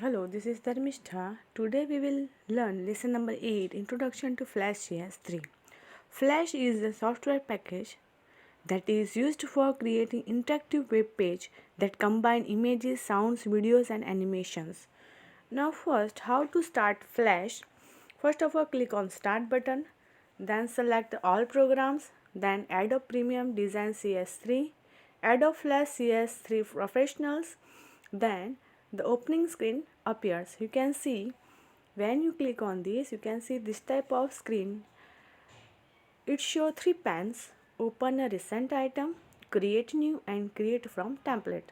Hello, this is Dharmistha. Today we will learn lesson number 8, Introduction to Flash CS3. Flash is a software package that is used for creating interactive web page that combine images, sounds, videos and animations. Now first, how to start Flash? First of all, click on Start button, then select all programs, then Adobe Premium Design CS3, Adobe Flash CS3 Professionals, then the opening screen appears. You can see when you click on this, you can see this type of screen. It shows three panes: open a recent item, create new and create from template.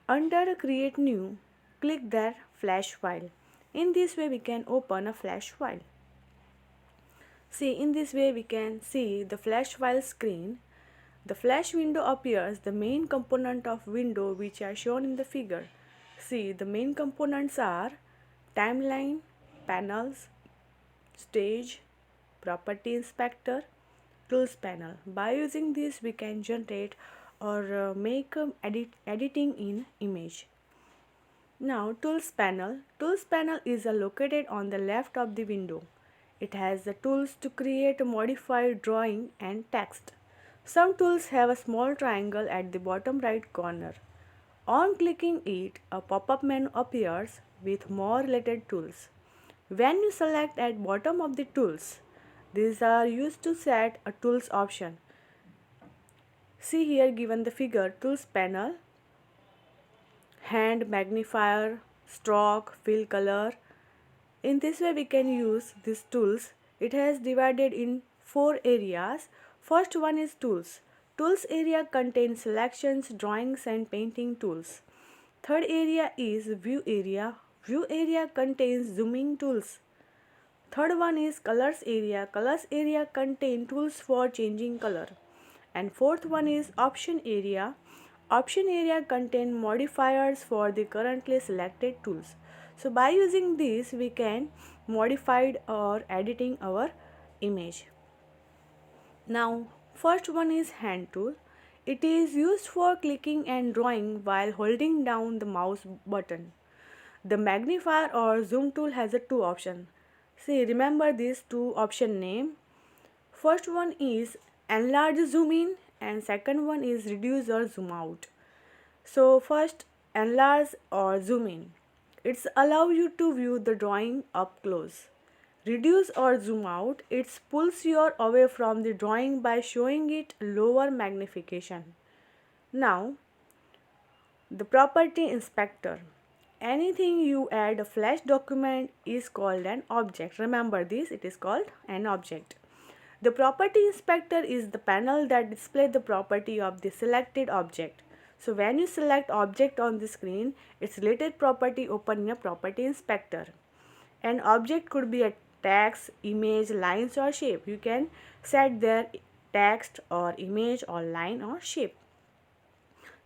Under create new, click there flash file. In this way we can open a flash file. See, in this way we can see the flash file screen. The flash window appears, the main component of window which are shown in the figure. See, the main components are timeline, panels, stage, property inspector, tools panel. By using this we can generate or make editing in image. Now tools panel. Tools panel is located on the left of the window. It has the tools to create, modify, drawing and text. Some tools have a small triangle at the bottom right corner. On clicking it, a pop-up menu appears with more related tools. When you select at bottom of the tools, these are used to set a tools option. See here given the figure tools panel, hand magnifier, stroke, fill color. In this way we can use these tools. It has divided in four areas. First one is tools. Tools area contains selections, drawings and painting tools. Third area is view area. View area contains zooming tools. Third one is colors area. Colors area contain tools for changing color. And fourth one is option area. Option area contain modifiers for the currently selected tools. So by using this we can modify or editing our image. Now first one is hand tool. It is used for clicking and drawing while holding down the mouse button. The magnifier or zoom tool has a two option. See, remember these two option name. First one is enlarge zoom in and second one is reduce or zoom out. So first enlarge or zoom in. It's allow you to view the drawing up close. Reduce or zoom out, it pulls you away from the drawing by showing it lower magnification. Now the property inspector. Anything you add a flash document is called an object. Remember this, it is called an object. The property inspector is the panel that displays the property of the selected object. So when you select object on the screen, its related property open in a property inspector. An object could be a text, image, lines or shape. You can set their text or image or line or shape.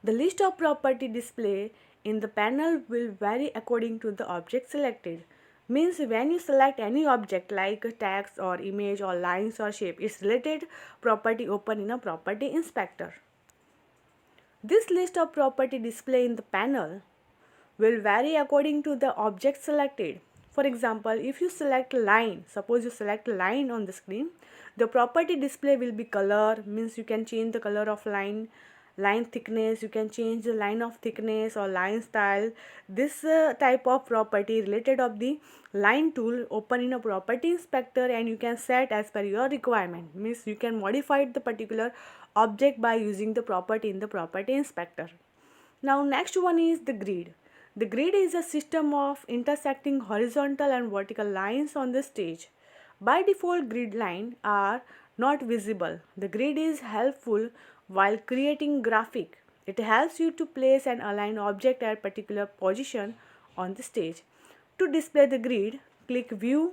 The list of property display in the panel will vary according to the object selected. Means when you select any object like a text or image or lines or shape, its related property open in a property inspector. This list of property display in the panel will vary according to the object selected. For example, if you select line, suppose you select line on the screen, the property display will be color, means you can change the color of line, line thickness, you can change the line of thickness or line style. This type of property related of the line tool open in a property inspector and you can set as per your requirement, means you can modify the particular object by using the property in the property inspector. Now next one is the grid. The grid is a system of intersecting horizontal and vertical lines on the stage. By default, grid lines are not visible. The grid is helpful while creating graphic. It helps you to place and align object at particular position on the stage. To display the grid, click view,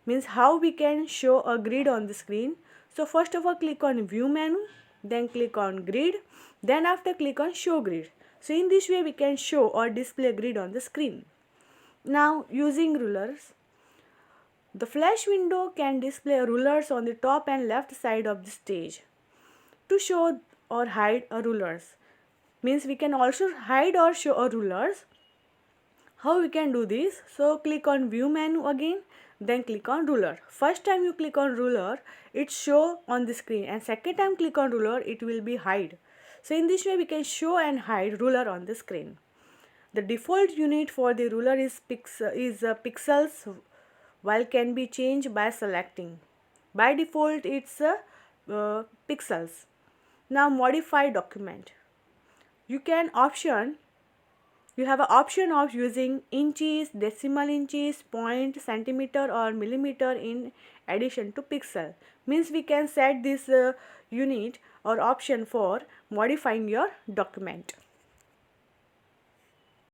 means how we can show a grid on the screen. So first of all click on view menu, then click on grid, then after click on show grid. So in this way we can show or display grid on the screen. Now using rulers. The flash window can display rulers on the top and left side of the stage. To show or hide a rulers, means we can also hide or show a rulers. How we can do this? So click on view menu again, then click on ruler. First time you click on ruler, it show on the screen, and second time click on ruler, it will be hide. So in this way we can show and hide ruler on the screen. The default unit for the ruler is pixels, while can be changed by selecting. By default it's pixels. Now modify document. You can option You have an option of using inches, decimal inches, point, centimeter or millimeter in addition to pixel. Means we can set this unit or option for modifying your document.